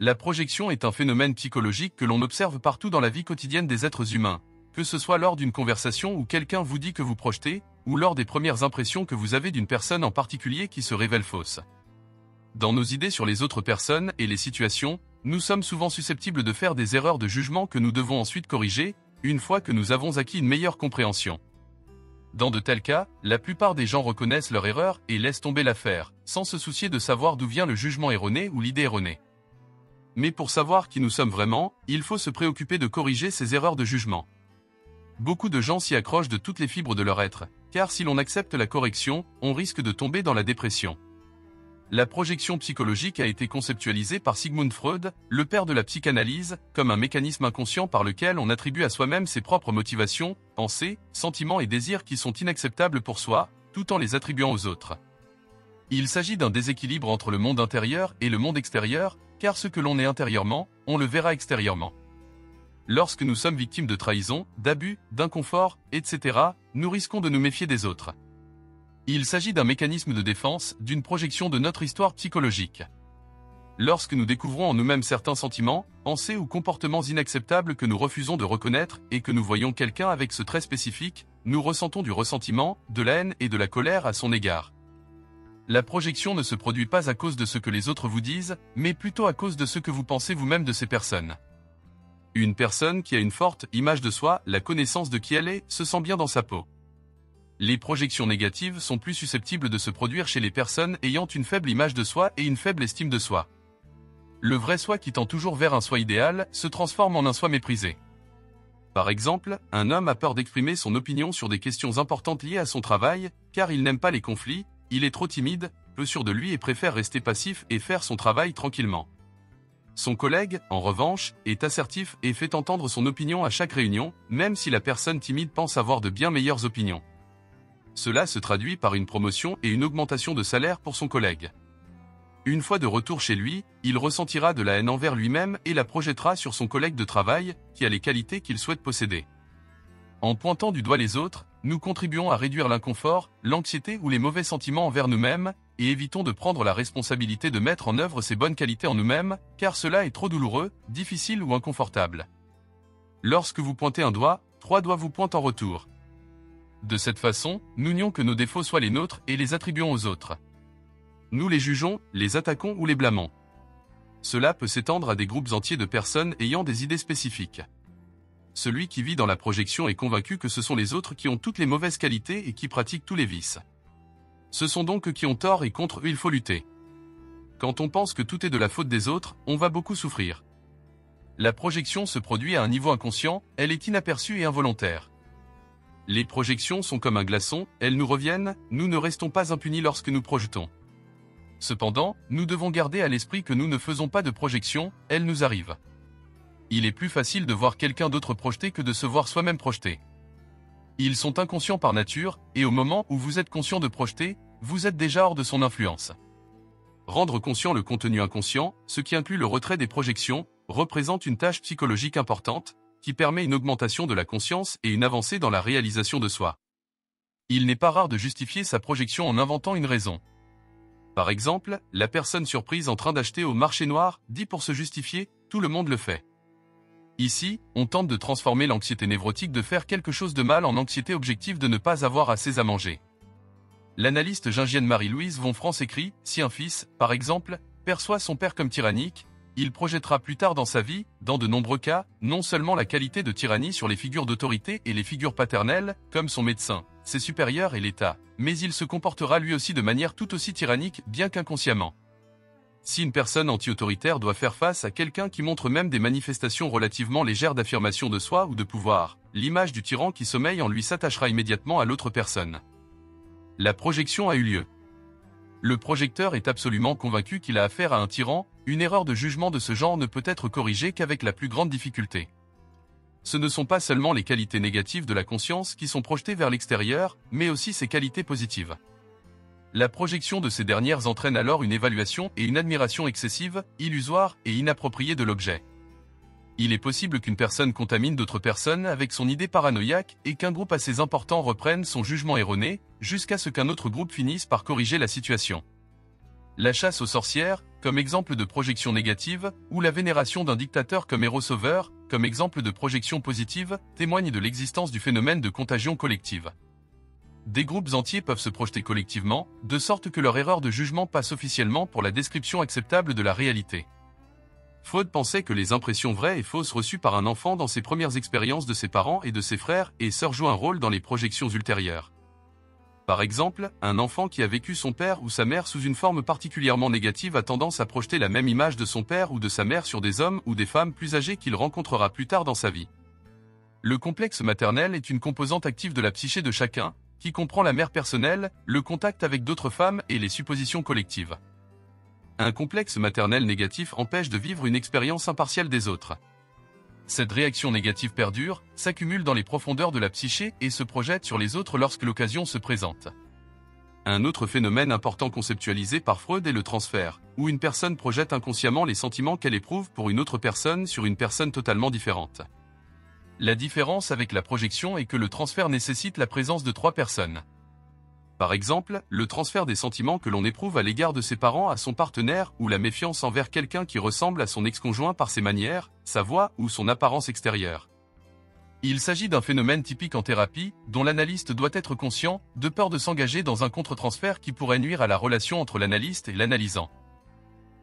La projection est un phénomène psychologique que l'on observe partout dans la vie quotidienne des êtres humains, que ce soit lors d'une conversation où quelqu'un vous dit que vous projetez, ou lors des premières impressions que vous avez d'une personne en particulier qui se révèle fausse. Dans nos idées sur les autres personnes et les situations, nous sommes souvent susceptibles de faire des erreurs de jugement que nous devons ensuite corriger, une fois que nous avons acquis une meilleure compréhension. Dans de tels cas, la plupart des gens reconnaissent leur erreur et laissent tomber l'affaire, sans se soucier de savoir d'où vient le jugement erroné ou l'idée erronée. Mais pour savoir qui nous sommes vraiment, il faut se préoccuper de corriger ces erreurs de jugement. Beaucoup de gens s'y accrochent de toutes les fibres de leur être, car si l'on accepte la correction, on risque de tomber dans la dépression. La projection psychologique a été conceptualisée par Sigmund Freud, le père de la psychanalyse, comme un mécanisme inconscient par lequel on attribue à soi-même ses propres motivations, pensées, sentiments et désirs qui sont inacceptables pour soi, tout en les attribuant aux autres. Il s'agit d'un déséquilibre entre le monde intérieur et le monde extérieur, car ce que l'on est intérieurement, on le verra extérieurement. Lorsque nous sommes victimes de trahison, d'abus, d'inconfort, etc., nous risquons de nous méfier des autres. Il s'agit d'un mécanisme de défense, d'une projection de notre histoire psychologique. Lorsque nous découvrons en nous-mêmes certains sentiments, pensées ou comportements inacceptables que nous refusons de reconnaître et que nous voyons quelqu'un avec ce trait spécifique, nous ressentons du ressentiment, de la haine et de la colère à son égard. La projection ne se produit pas à cause de ce que les autres vous disent, mais plutôt à cause de ce que vous pensez vous-même de ces personnes. Une personne qui a une forte image de soi, la connaissance de qui elle est, se sent bien dans sa peau. Les projections négatives sont plus susceptibles de se produire chez les personnes ayant une faible image de soi et une faible estime de soi. Le vrai soi qui tend toujours vers un soi idéal se transforme en un soi méprisé. Par exemple, un homme a peur d'exprimer son opinion sur des questions importantes liées à son travail, car il n'aime pas les conflits, il est trop timide, peu sûr de lui et préfère rester passif et faire son travail tranquillement. Son collègue, en revanche, est assertif et fait entendre son opinion à chaque réunion, même si la personne timide pense avoir de bien meilleures opinions. Cela se traduit par une promotion et une augmentation de salaire pour son collègue. Une fois de retour chez lui, il ressentira de la haine envers lui-même et la projettera sur son collègue de travail, qui a les qualités qu'il souhaite posséder. En pointant du doigt les autres, nous contribuons à réduire l'inconfort, l'anxiété ou les mauvais sentiments envers nous-mêmes, et évitons de prendre la responsabilité de mettre en œuvre ces bonnes qualités en nous-mêmes, car cela est trop douloureux, difficile ou inconfortable. Lorsque vous pointez un doigt, 3 doigts vous pointent en retour. De cette façon, nous nions que nos défauts soient les nôtres et les attribuons aux autres. Nous les jugeons, les attaquons ou les blâmons. Cela peut s'étendre à des groupes entiers de personnes ayant des idées spécifiques. Celui qui vit dans la projection est convaincu que ce sont les autres qui ont toutes les mauvaises qualités et qui pratiquent tous les vices. Ce sont donc eux qui ont tort et contre eux il faut lutter. Quand on pense que tout est de la faute des autres, on va beaucoup souffrir. La projection se produit à un niveau inconscient, elle est inaperçue et involontaire. Les projections sont comme un glaçon, elles nous reviennent, nous ne restons pas impunis lorsque nous projetons. Cependant, nous devons garder à l'esprit que nous ne faisons pas de projection, elles nous arrivent. Il est plus facile de voir quelqu'un d'autre projeté que de se voir soi-même projeté. Ils sont inconscients par nature, et au moment où vous êtes conscient de projeter, vous êtes déjà hors de son influence. Rendre conscient le contenu inconscient, ce qui inclut le retrait des projections, représente une tâche psychologique importante, qui permet une augmentation de la conscience et une avancée dans la réalisation de soi. Il n'est pas rare de justifier sa projection en inventant une raison. Par exemple, la personne surprise en train d'acheter au marché noir dit pour se justifier « tout le monde le fait ». Ici, on tente de transformer l'anxiété névrotique de faire quelque chose de mal en anxiété objective de ne pas avoir assez à manger. L'analyste jungienne Marie-Louise Von-France écrit « Si un fils, par exemple, perçoit son père comme tyrannique, il projettera plus tard dans sa vie, dans de nombreux cas, non seulement la qualité de tyrannie sur les figures d'autorité et les figures paternelles, comme son médecin, ses supérieurs et l'État, mais il se comportera lui aussi de manière tout aussi tyrannique, bien qu'inconsciemment. Si une personne anti-autoritaire doit faire face à quelqu'un qui montre même des manifestations relativement légères d'affirmation de soi ou de pouvoir, l'image du tyran qui sommeille en lui s'attachera immédiatement à l'autre personne. La projection a eu lieu. Le projecteur est absolument convaincu qu'il a affaire à un tyran, une erreur de jugement de ce genre ne peut être corrigée qu'avec la plus grande difficulté. Ce ne sont pas seulement les qualités négatives de la conscience qui sont projetées vers l'extérieur, mais aussi ses qualités positives. La projection de ces dernières entraîne alors une évaluation et une admiration excessive, illusoire et inappropriée de l'objet. Il est possible qu'une personne contamine d'autres personnes avec son idée paranoïaque et qu'un groupe assez important reprenne son jugement erroné, jusqu'à ce qu'un autre groupe finisse par corriger la situation. La chasse aux sorcières, comme exemple de projection négative, ou la vénération d'un dictateur comme héros sauveur, comme exemple de projection positive, témoignent de l'existence du phénomène de contagion collective. Des groupes entiers peuvent se projeter collectivement, de sorte que leur erreur de jugement passe officiellement pour la description acceptable de la réalité. Freud pensait que les impressions vraies et fausses reçues par un enfant dans ses premières expériences de ses parents et de ses frères et sœurs jouent un rôle dans les projections ultérieures. Par exemple, un enfant qui a vécu son père ou sa mère sous une forme particulièrement négative a tendance à projeter la même image de son père ou de sa mère sur des hommes ou des femmes plus âgés qu'il rencontrera plus tard dans sa vie. Le complexe maternel est une composante active de la psyché de chacun, qui comprend la mère personnelle, le contact avec d'autres femmes et les suppositions collectives. Un complexe maternel négatif empêche de vivre une expérience impartiale des autres. Cette réaction négative perdure, s'accumule dans les profondeurs de la psyché et se projette sur les autres lorsque l'occasion se présente. Un autre phénomène important conceptualisé par Freud est le transfert, où une personne projette inconsciemment les sentiments qu'elle éprouve pour une autre personne sur une personne totalement différente. La différence avec la projection est que le transfert nécessite la présence de 3 personnes. Par exemple, le transfert des sentiments que l'on éprouve à l'égard de ses parents à son partenaire ou la méfiance envers quelqu'un qui ressemble à son ex-conjoint par ses manières, sa voix ou son apparence extérieure. Il s'agit d'un phénomène typique en thérapie, dont l'analyste doit être conscient, de peur de s'engager dans un contre-transfert qui pourrait nuire à la relation entre l'analyste et l'analysant.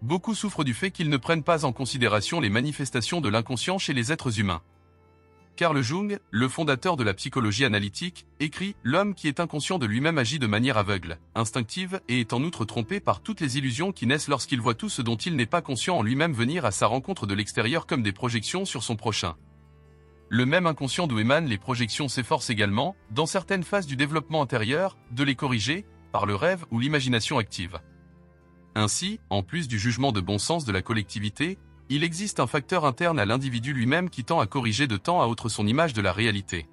Beaucoup souffrent du fait qu'ils ne prennent pas en considération les manifestations de l'inconscient chez les êtres humains. Carl Jung, le fondateur de la psychologie analytique, écrit « L'homme qui est inconscient de lui-même agit de manière aveugle, instinctive et est en outre trompé par toutes les illusions qui naissent lorsqu'il voit tout ce dont il n'est pas conscient en lui-même venir à sa rencontre de l'extérieur comme des projections sur son prochain. » Le même inconscient d'où émanent les projections s'efforce également, dans certaines phases du développement intérieur, de les corriger, par le rêve ou l'imagination active. Ainsi, en plus du jugement de bon sens de la collectivité, il existe un facteur interne à l'individu lui-même qui tend à corriger de temps à autre son image de la réalité.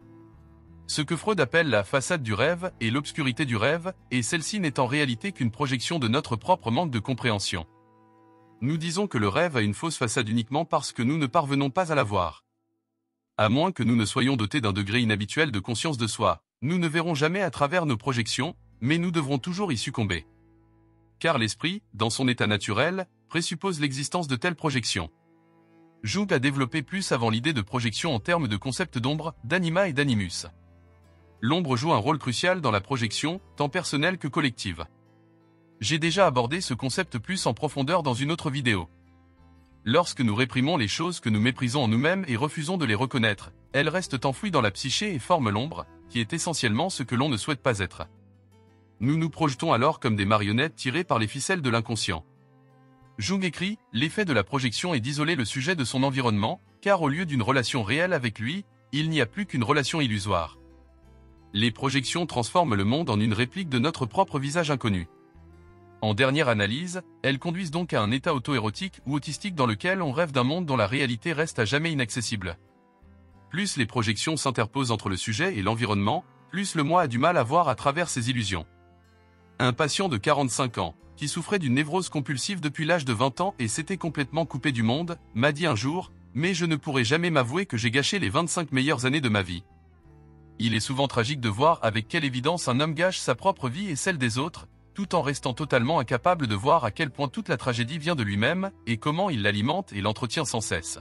Ce que Freud appelle la façade du rêve et l'obscurité du rêve, et celle-ci n'est en réalité qu'une projection de notre propre manque de compréhension. Nous disons que le rêve a une fausse façade uniquement parce que nous ne parvenons pas à la voir. À moins que nous ne soyons dotés d'un degré inhabituel de conscience de soi, nous ne verrons jamais à travers nos projections, mais nous devrons toujours y succomber. Car l'esprit, dans son état naturel, présuppose l'existence de telles projections. Jung a développé plus avant l'idée de projection en termes de concepts d'ombre, d'anima et d'animus. L'ombre joue un rôle crucial dans la projection, tant personnelle que collective. J'ai déjà abordé ce concept plus en profondeur dans une autre vidéo. Lorsque nous réprimons les choses que nous méprisons en nous-mêmes et refusons de les reconnaître, elles restent enfouies dans la psyché et forment l'ombre, qui est essentiellement ce que l'on ne souhaite pas être. Nous nous projetons alors comme des marionnettes tirées par les ficelles de l'inconscient. Jung écrit « L'effet de la projection est d'isoler le sujet de son environnement, car au lieu d'une relation réelle avec lui, il n'y a plus qu'une relation illusoire. Les projections transforment le monde en une réplique de notre propre visage inconnu. En dernière analyse, elles conduisent donc à un état auto-érotique ou autistique dans lequel on rêve d'un monde dont la réalité reste à jamais inaccessible. Plus les projections s'interposent entre le sujet et l'environnement, plus le moi a du mal à voir à travers ces illusions. Un patient de 45 ans, qui souffrait d'une névrose compulsive depuis l'âge de 20 ans et s'était complètement coupé du monde, m'a dit un jour « Mais je ne pourrai jamais m'avouer que j'ai gâché les 25 meilleures années de ma vie. » Il est souvent tragique de voir avec quelle évidence un homme gâche sa propre vie et celle des autres, tout en restant totalement incapable de voir à quel point toute la tragédie vient de lui-même et comment il l'alimente et l'entretient sans cesse.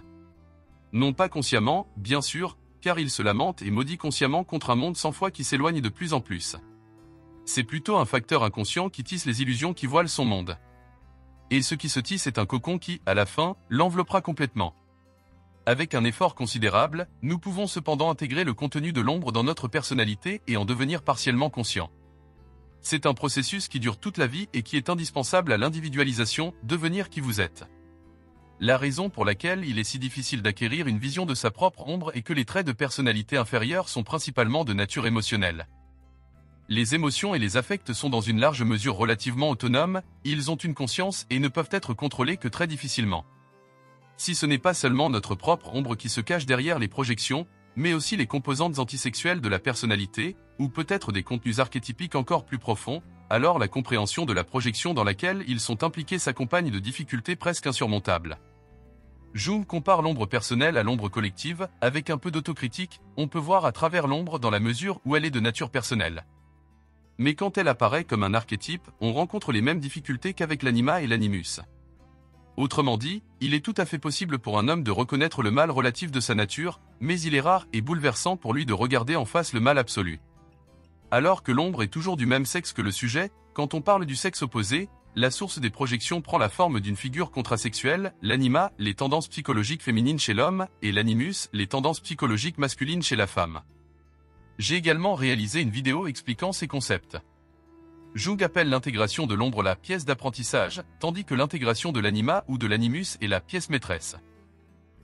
Non pas consciemment, bien sûr, car il se lamente et maudit consciemment contre un monde sans foi qui s'éloigne de plus en plus. C'est plutôt un facteur inconscient qui tisse les illusions qui voilent son monde. Et ce qui se tisse est un cocon qui, à la fin, l'enveloppera complètement. Avec un effort considérable, nous pouvons cependant intégrer le contenu de l'ombre dans notre personnalité et en devenir partiellement conscient. C'est un processus qui dure toute la vie et qui est indispensable à l'individualisation, devenir qui vous êtes. La raison pour laquelle il est si difficile d'acquérir une vision de sa propre ombre est que les traits de personnalité inférieure sont principalement de nature émotionnelle. Les émotions et les affects sont dans une large mesure relativement autonomes, ils ont une conscience et ne peuvent être contrôlés que très difficilement. Si ce n'est pas seulement notre propre ombre qui se cache derrière les projections, mais aussi les composantes antisexuelles de la personnalité, ou peut-être des contenus archétypiques encore plus profonds, alors la compréhension de la projection dans laquelle ils sont impliqués s'accompagne de difficultés presque insurmontables. Jung compare l'ombre personnelle à l'ombre collective, avec un peu d'autocritique, on peut voir à travers l'ombre dans la mesure où elle est de nature personnelle. Mais quand elle apparaît comme un archétype, on rencontre les mêmes difficultés qu'avec l'anima et l'animus. Autrement dit, il est tout à fait possible pour un homme de reconnaître le mal relatif de sa nature, mais il est rare et bouleversant pour lui de regarder en face le mal absolu. Alors que l'ombre est toujours du même sexe que le sujet, quand on parle du sexe opposé, la source des projections prend la forme d'une figure contrasexuelle, l'anima, les tendances psychologiques féminines chez l'homme, et l'animus, les tendances psychologiques masculines chez la femme. J'ai également réalisé une vidéo expliquant ces concepts. Jung appelle l'intégration de l'ombre la pièce d'apprentissage, tandis que l'intégration de l'anima ou de l'animus est la pièce maîtresse.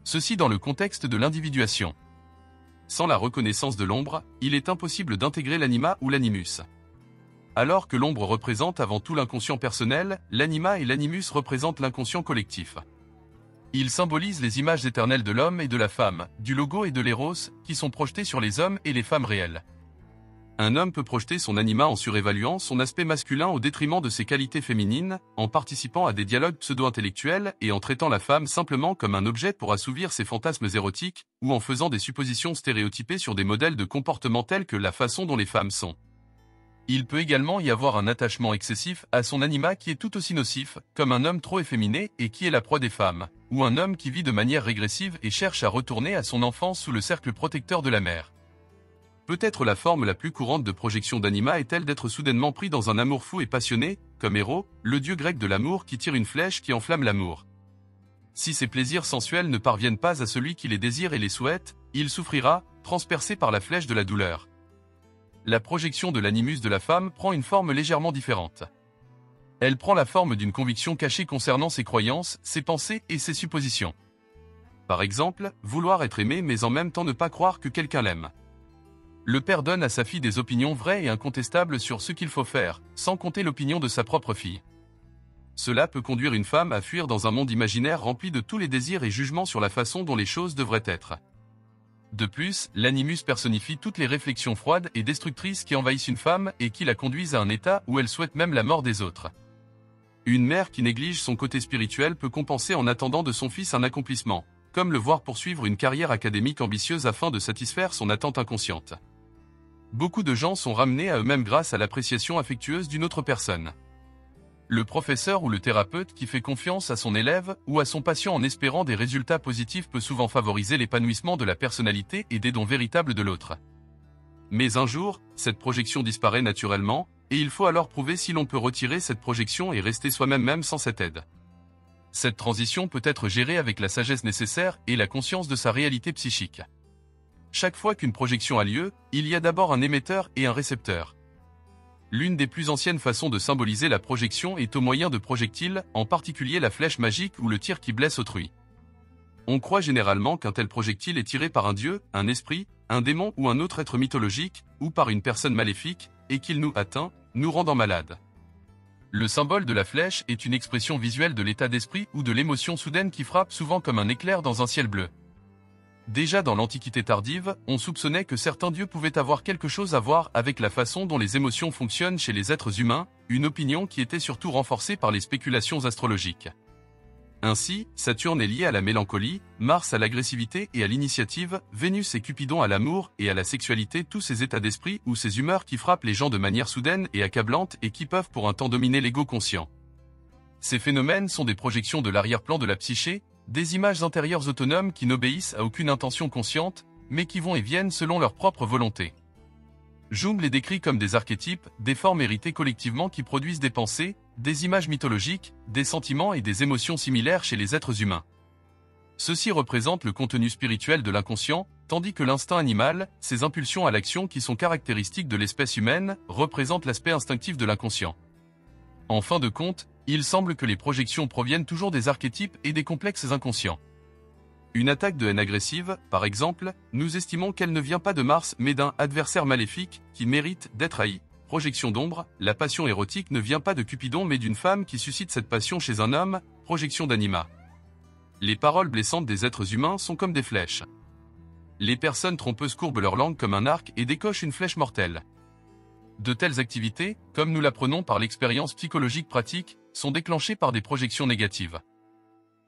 Ceci dans le contexte de l'individuation. Sans la reconnaissance de l'ombre, il est impossible d'intégrer l'anima ou l'animus. Alors que l'ombre représente avant tout l'inconscient personnel, l'anima et l'animus représentent l'inconscient collectif. Ils symbolisent les images éternelles de l'homme et de la femme, du logo et de l'éros, qui sont projetées sur les hommes et les femmes réelles. Un homme peut projeter son anima en surévaluant son aspect masculin au détriment de ses qualités féminines, en participant à des dialogues pseudo-intellectuels et en traitant la femme simplement comme un objet pour assouvir ses fantasmes érotiques, ou en faisant des suppositions stéréotypées sur des modèles de comportement tels que la façon dont les femmes sont. Il peut également y avoir un attachement excessif à son anima qui est tout aussi nocif, comme un homme trop efféminé et qui est la proie des femmes, ou un homme qui vit de manière régressive et cherche à retourner à son enfance sous le cercle protecteur de la mère. Peut-être la forme la plus courante de projection d'anima est-elle d'être soudainement pris dans un amour fou et passionné, comme Héros, le dieu grec de l'amour qui tire une flèche qui enflamme l'amour. Si ces plaisirs sensuels ne parviennent pas à celui qui les désire et les souhaite, il souffrira, transpercé par la flèche de la douleur. La projection de l'animus de la femme prend une forme légèrement différente. Elle prend la forme d'une conviction cachée concernant ses croyances, ses pensées et ses suppositions. Par exemple, vouloir être aimé mais en même temps ne pas croire que quelqu'un l'aime. Le père donne à sa fille des opinions vraies et incontestables sur ce qu'il faut faire, sans compter l'opinion de sa propre fille. Cela peut conduire une femme à fuir dans un monde imaginaire rempli de tous les désirs et jugements sur la façon dont les choses devraient être. De plus, l'animus personnifie toutes les réflexions froides et destructrices qui envahissent une femme et qui la conduisent à un état où elle souhaite même la mort des autres. Une mère qui néglige son côté spirituel peut compenser en attendant de son fils un accomplissement, comme le voir poursuivre une carrière académique ambitieuse afin de satisfaire son attente inconsciente. Beaucoup de gens sont ramenés à eux-mêmes grâce à l'appréciation affectueuse d'une autre personne. Le professeur ou le thérapeute qui fait confiance à son élève ou à son patient en espérant des résultats positifs peut souvent favoriser l'épanouissement de la personnalité et des dons véritables de l'autre. Mais un jour, cette projection disparaît naturellement, et il faut alors prouver si l'on peut retirer cette projection et rester soi-même même sans cette aide. Cette transition peut être gérée avec la sagesse nécessaire et la conscience de sa réalité psychique. Chaque fois qu'une projection a lieu, il y a d'abord un émetteur et un récepteur. L'une des plus anciennes façons de symboliser la projection est au moyen de projectiles, en particulier la flèche magique ou le tir qui blesse autrui. On croit généralement qu'un tel projectile est tiré par un dieu, un esprit, un démon ou un autre être mythologique, ou par une personne maléfique, et qu'il nous atteint, nous rendant malades. Le symbole de la flèche est une expression visuelle de l'état d'esprit ou de l'émotion soudaine qui frappe souvent comme un éclair dans un ciel bleu. Déjà dans l'Antiquité tardive, on soupçonnait que certains dieux pouvaient avoir quelque chose à voir avec la façon dont les émotions fonctionnent chez les êtres humains, une opinion qui était surtout renforcée par les spéculations astrologiques. Ainsi, Saturne est lié à la mélancolie, Mars à l'agressivité et à l'initiative, Vénus et Cupidon à l'amour et à la sexualité, tous ces états d'esprit ou ces humeurs qui frappent les gens de manière soudaine et accablante et qui peuvent pour un temps dominer l'ego conscient. Ces phénomènes sont des projections de l'arrière-plan de la psyché, des images intérieures autonomes qui n'obéissent à aucune intention consciente, mais qui vont et viennent selon leur propre volonté. Jung les décrit comme des archétypes, des formes héritées collectivement qui produisent des pensées, des images mythologiques, des sentiments et des émotions similaires chez les êtres humains. Ceux-ci représentent le contenu spirituel de l'inconscient, tandis que l'instinct animal, ces impulsions à l'action qui sont caractéristiques de l'espèce humaine, représentent l'aspect instinctif de l'inconscient. En fin de compte, il semble que les projections proviennent toujours des archétypes et des complexes inconscients. Une attaque de haine agressive, par exemple, nous estimons qu'elle ne vient pas de Mars mais d'un adversaire maléfique qui mérite d'être haï. Projection d'ombre, la passion érotique ne vient pas de Cupidon mais d'une femme qui suscite cette passion chez un homme, projection d'anima. Les paroles blessantes des êtres humains sont comme des flèches. Les personnes trompeuses courbent leur langue comme un arc et décochent une flèche mortelle. De telles activités, comme nous l'apprenons par l'expérience psychologique pratique, sont déclenchées par des projections négatives.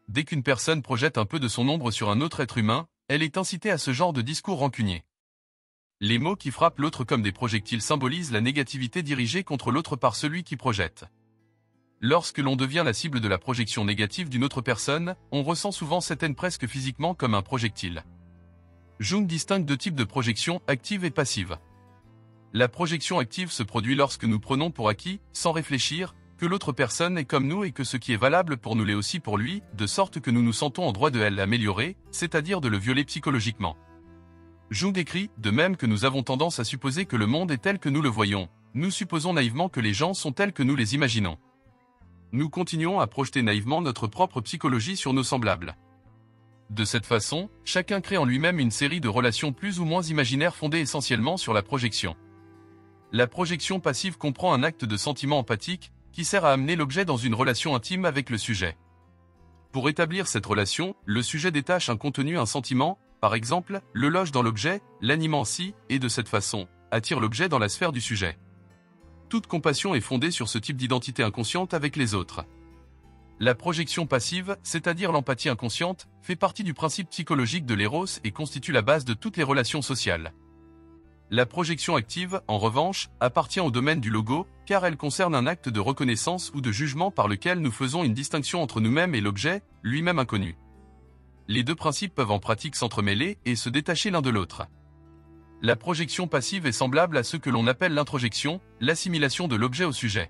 Dès qu'une personne projette un peu de son ombre sur un autre être humain, elle est incitée à ce genre de discours rancunier. Les mots qui frappent l'autre comme des projectiles symbolisent la négativité dirigée contre l'autre par celui qui projette. Lorsque l'on devient la cible de la projection négative d'une autre personne, on ressent souvent cette haine presque physiquement comme un projectile. Jung distingue deux types de projection, active et passive. La projection active se produit lorsque nous prenons pour acquis, sans réfléchir, que l'autre personne est comme nous et que ce qui est valable pour nous l'est aussi pour lui, de sorte que nous nous sentons en droit de l'améliorer, c'est-à-dire de le violer psychologiquement. Jung écrit, de même que nous avons tendance à supposer que le monde est tel que nous le voyons, nous supposons naïvement que les gens sont tels que nous les imaginons. Nous continuons à projeter naïvement notre propre psychologie sur nos semblables. De cette façon, chacun crée en lui-même une série de relations plus ou moins imaginaires fondées essentiellement sur la projection. La projection passive comprend un acte de sentiment empathique, qui sert à amener l'objet dans une relation intime avec le sujet. Pour établir cette relation, le sujet détache un contenu, un sentiment, par exemple, le loge dans l'objet, l'animant ainsi, et de cette façon, attire l'objet dans la sphère du sujet. Toute compassion est fondée sur ce type d'identité inconsciente avec les autres. La projection passive, c'est-à-dire l'empathie inconsciente, fait partie du principe psychologique de l'éros et constitue la base de toutes les relations sociales. La projection active, en revanche, appartient au domaine du logo, car elle concerne un acte de reconnaissance ou de jugement par lequel nous faisons une distinction entre nous-mêmes et l'objet, lui-même inconnu. Les deux principes peuvent en pratique s'entremêler et se détacher l'un de l'autre. La projection passive est semblable à ce que l'on appelle l'introjection, l'assimilation de l'objet au sujet.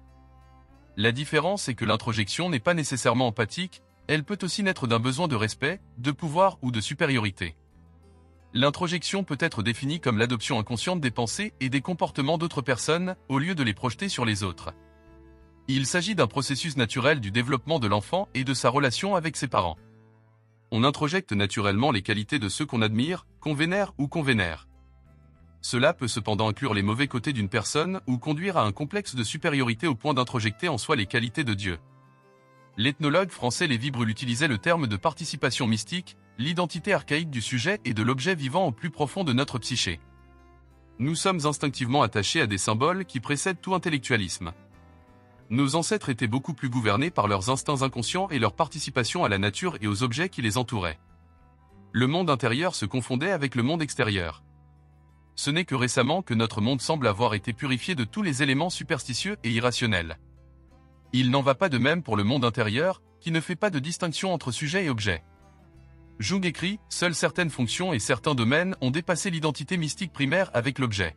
La différence est que l'introjection n'est pas nécessairement empathique, elle peut aussi naître d'un besoin de respect, de pouvoir ou de supériorité. L'introjection peut être définie comme l'adoption inconsciente des pensées et des comportements d'autres personnes, au lieu de les projeter sur les autres. Il s'agit d'un processus naturel du développement de l'enfant et de sa relation avec ses parents. On introjecte naturellement les qualités de ceux qu'on admire, qu'on vénère ou qu'on vénère. Cela peut cependant inclure les mauvais côtés d'une personne ou conduire à un complexe de supériorité au point d'introjecter en soi les qualités de Dieu. L'ethnologue français Lévi-Bruhl utilisait le terme de participation mystique, l'identité archaïque du sujet et de l'objet vivant au plus profond de notre psyché. Nous sommes instinctivement attachés à des symboles qui précèdent tout intellectualisme. Nos ancêtres étaient beaucoup plus gouvernés par leurs instincts inconscients et leur participation à la nature et aux objets qui les entouraient. Le monde intérieur se confondait avec le monde extérieur. Ce n'est que récemment que notre monde semble avoir été purifié de tous les éléments superstitieux et irrationnels. Il n'en va pas de même pour le monde intérieur, qui ne fait pas de distinction entre sujet et objet. Jung écrit, seules certaines fonctions et certains domaines ont dépassé l'identité mystique primaire avec l'objet.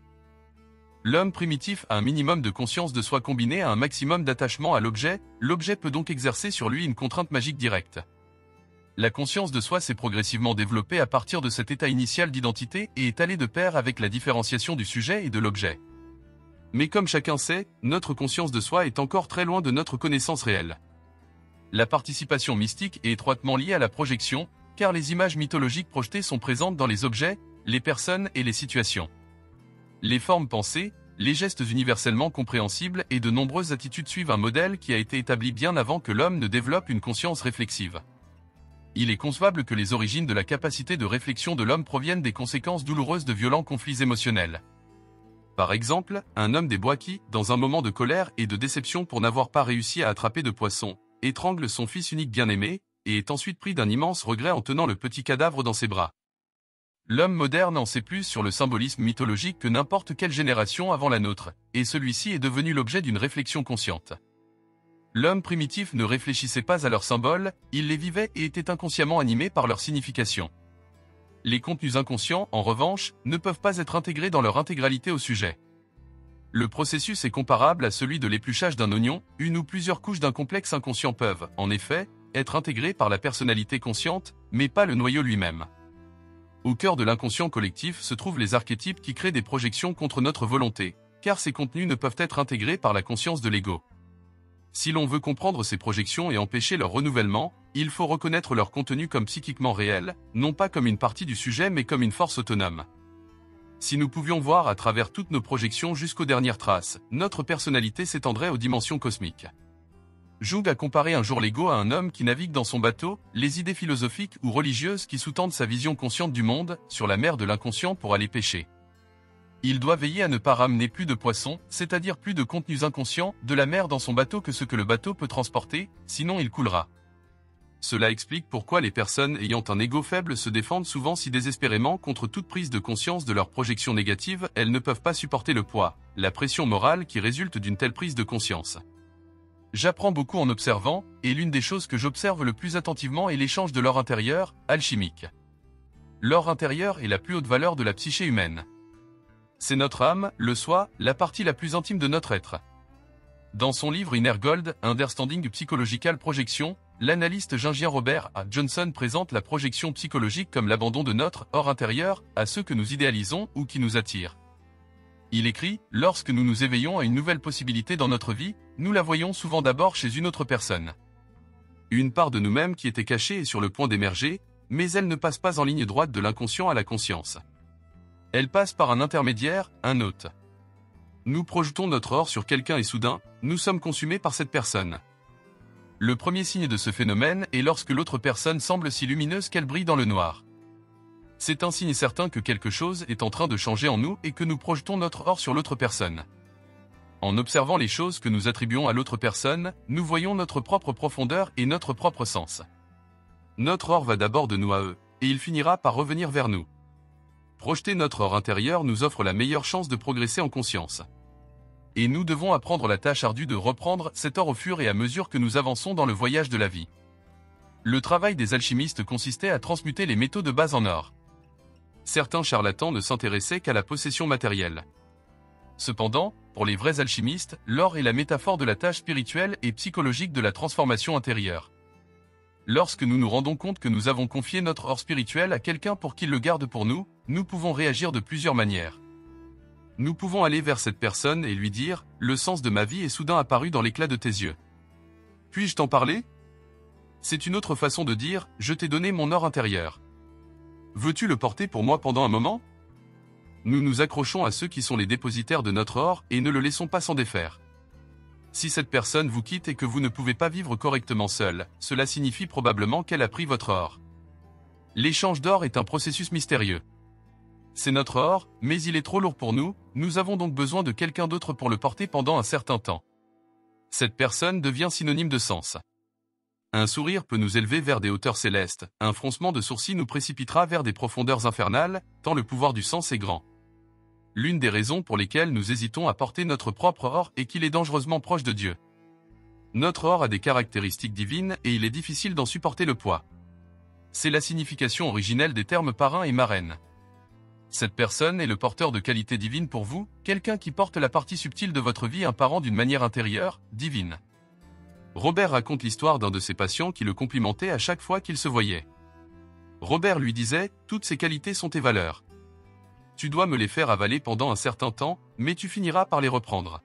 L'homme primitif a un minimum de conscience de soi combiné à un maximum d'attachement à l'objet, l'objet peut donc exercer sur lui une contrainte magique directe. La conscience de soi s'est progressivement développée à partir de cet état initial d'identité et est allée de pair avec la différenciation du sujet et de l'objet. Mais comme chacun sait, notre conscience de soi est encore très loin de notre connaissance réelle. La participation mystique est étroitement liée à la projection, car les images mythologiques projetées sont présentes dans les objets, les personnes et les situations. Les formes pensées, les gestes universellement compréhensibles et de nombreuses attitudes suivent un modèle qui a été établi bien avant que l'homme ne développe une conscience réflexive. Il est concevable que les origines de la capacité de réflexion de l'homme proviennent des conséquences douloureuses de violents conflits émotionnels. Par exemple, un homme des bois qui, dans un moment de colère et de déception pour n'avoir pas réussi à attraper de poisson, étrangle son fils unique bien-aimé, et est ensuite pris d'un immense regret en tenant le petit cadavre dans ses bras. L'homme moderne en sait plus sur le symbolisme mythologique que n'importe quelle génération avant la nôtre, et celui-ci est devenu l'objet d'une réflexion consciente. L'homme primitif ne réfléchissait pas à leurs symboles, il les vivait et était inconsciemment animé par leur signification. Les contenus inconscients, en revanche, ne peuvent pas être intégrés dans leur intégralité au sujet. Le processus est comparable à celui de l'épluchage d'un oignon, une ou plusieurs couches d'un complexe inconscient peuvent, en effet, être intégrées par la personnalité consciente, mais pas le noyau lui-même. Au cœur de l'inconscient collectif se trouvent les archétypes qui créent des projections contre notre volonté, car ces contenus ne peuvent être intégrés par la conscience de l'ego. Si l'on veut comprendre ces projections et empêcher leur renouvellement, il faut reconnaître leur contenu comme psychiquement réel, non pas comme une partie du sujet mais comme une force autonome. Si nous pouvions voir à travers toutes nos projections jusqu'aux dernières traces, notre personnalité s'étendrait aux dimensions cosmiques. Jung a comparé un jour l'ego à un homme qui navigue dans son bateau, les idées philosophiques ou religieuses qui sous-tendent sa vision consciente du monde, sur la mer de l'inconscient pour aller pêcher. Il doit veiller à ne pas ramener plus de poissons, c'est-à-dire plus de contenus inconscients, de la mer dans son bateau que ce que le bateau peut transporter, sinon il coulera. Cela explique pourquoi les personnes ayant un ego faible se défendent souvent si désespérément contre toute prise de conscience de leurs projections négatives, elles ne peuvent pas supporter le poids, la pression morale qui résulte d'une telle prise de conscience. J'apprends beaucoup en observant, et l'une des choses que j'observe le plus attentivement est l'échange de l'or intérieur, alchimique. L'or intérieur est la plus haute valeur de la psyché humaine. C'est notre âme, le soi, la partie la plus intime de notre être. Dans son livre Inner Gold, Understanding Psychological Projection, l'analyste Gingien Robert A. Johnson présente la projection psychologique comme l'abandon de notre or intérieur à ceux que nous idéalisons ou qui nous attirent. Il écrit, lorsque nous nous éveillons à une nouvelle possibilité dans notre vie, nous la voyons souvent d'abord chez une autre personne. Une part de nous-mêmes qui était cachée est sur le point d'émerger, mais elle ne passe pas en ligne droite de l'inconscient à la conscience. Elle passe par un intermédiaire, un hôte. Nous projetons notre or sur quelqu'un et soudain, nous sommes consumés par cette personne. Le premier signe de ce phénomène est lorsque l'autre personne semble si lumineuse qu'elle brille dans le noir. C'est un signe certain que quelque chose est en train de changer en nous et que nous projetons notre or sur l'autre personne. En observant les choses que nous attribuons à l'autre personne, nous voyons notre propre profondeur et notre propre sens. Notre or va d'abord de nous à eux, et il finira par revenir vers nous. Projeter notre or intérieur nous offre la meilleure chance de progresser en conscience. Et nous devons apprendre la tâche ardue de reprendre cet or au fur et à mesure que nous avançons dans le voyage de la vie. Le travail des alchimistes consistait à transmuter les métaux de base en or. Certains charlatans ne s'intéressaient qu'à la possession matérielle. Cependant, pour les vrais alchimistes, l'or est la métaphore de la tâche spirituelle et psychologique de la transformation intérieure. Lorsque nous nous rendons compte que nous avons confié notre or spirituel à quelqu'un pour qu'il le garde pour nous, nous pouvons réagir de plusieurs manières. Nous pouvons aller vers cette personne et lui dire « Le sens de ma vie est soudain apparu dans l'éclat de tes yeux. Puis-je t'en parler ?» C'est une autre façon de dire « Je t'ai donné mon or intérieur. Veux-tu le porter pour moi pendant un moment ?» Nous nous accrochons à ceux qui sont les dépositaires de notre or et ne le laissons pas s'en défaire. Si cette personne vous quitte et que vous ne pouvez pas vivre correctement seul, cela signifie probablement qu'elle a pris votre or. L'échange d'or est un processus mystérieux. C'est notre or, mais il est trop lourd pour nous, nous avons donc besoin de quelqu'un d'autre pour le porter pendant un certain temps. Cette personne devient synonyme de sens. Un sourire peut nous élever vers des hauteurs célestes, un froncement de sourcils nous précipitera vers des profondeurs infernales, tant le pouvoir du sens est grand. L'une des raisons pour lesquelles nous hésitons à porter notre propre or est qu'il est dangereusement proche de Dieu. Notre or a des caractéristiques divines et il est difficile d'en supporter le poids. C'est la signification originelle des termes parrain et marraine. Cette personne est le porteur de qualités divines pour vous, quelqu'un qui porte la partie subtile de votre vie, un parent d'une manière intérieure, divine. Robert raconte l'histoire d'un de ses patients qui le complimentait à chaque fois qu'il se voyait. Robert lui disait « Toutes ces qualités sont tes valeurs. Tu dois me les faire avaler pendant un certain temps, mais tu finiras par les reprendre. »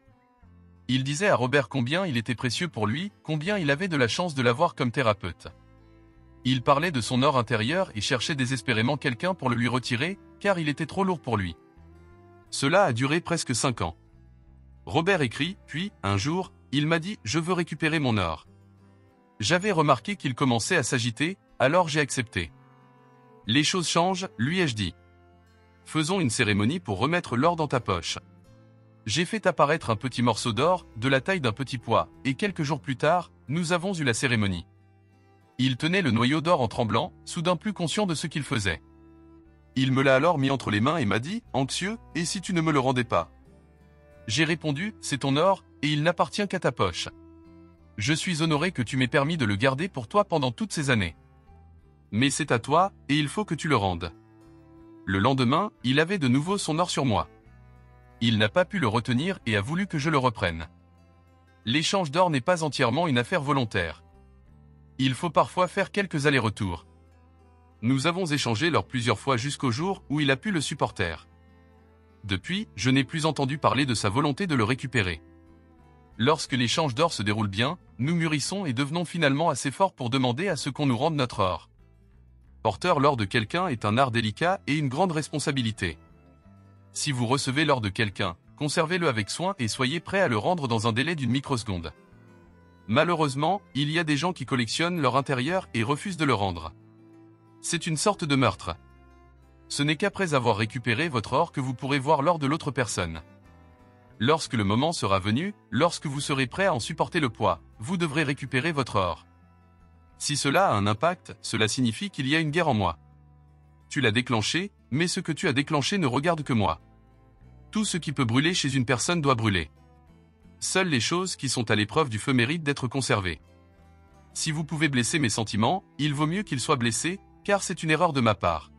Il disait à Robert combien il était précieux pour lui, combien il avait de la chance de l'avoir comme thérapeute. Il parlait de son or intérieur et cherchait désespérément quelqu'un pour le lui retirer, car il était trop lourd pour lui. Cela a duré presque 5 ans. Robert écrit, puis, un jour, il m'a dit « Je veux récupérer mon or. » J'avais remarqué qu'il commençait à s'agiter, alors j'ai accepté. « Les choses changent, lui ai-je dit. Faisons une cérémonie pour remettre l'or dans ta poche. » J'ai fait apparaître un petit morceau d'or, de la taille d'un petit pois, et quelques jours plus tard, nous avons eu la cérémonie. Il tenait le noyau d'or en tremblant, soudain plus conscient de ce qu'il faisait. Il me l'a alors mis entre les mains et m'a dit, anxieux, « Et si tu ne me le rendais pas ?» J'ai répondu, « C'est ton or, et il n'appartient qu'à ta poche. Je suis honoré que tu m'aies permis de le garder pour toi pendant toutes ces années. Mais c'est à toi, et il faut que tu le rendes. » Le lendemain, il avait de nouveau son or sur moi. Il n'a pas pu le retenir et a voulu que je le reprenne. L'échange d'or n'est pas entièrement une affaire volontaire. Il faut parfois faire quelques allers-retours. Nous avons échangé l'or plusieurs fois jusqu'au jour où il a pu le supporter. Depuis, je n'ai plus entendu parler de sa volonté de le récupérer. Lorsque l'échange d'or se déroule bien, nous mûrissons et devenons finalement assez forts pour demander à ce qu'on nous rende notre or. Porteur l'or de quelqu'un est un art délicat et une grande responsabilité. Si vous recevez l'or de quelqu'un, conservez-le avec soin et soyez prêt à le rendre dans un délai d'une microseconde. Malheureusement, il y a des gens qui collectionnent leur intérieur et refusent de le rendre. C'est une sorte de meurtre. Ce n'est qu'après avoir récupéré votre or que vous pourrez voir l'or de l'autre personne. Lorsque le moment sera venu, lorsque vous serez prêt à en supporter le poids, vous devrez récupérer votre or. Si cela a un impact, cela signifie qu'il y a une guerre en moi. Tu l'as déclenché, mais ce que tu as déclenché ne regarde que moi. Tout ce qui peut brûler chez une personne doit brûler. Seules les choses qui sont à l'épreuve du feu méritent d'être conservées. Si vous pouvez blesser mes sentiments, il vaut mieux qu'ils soient blessés, car c'est une erreur de ma part.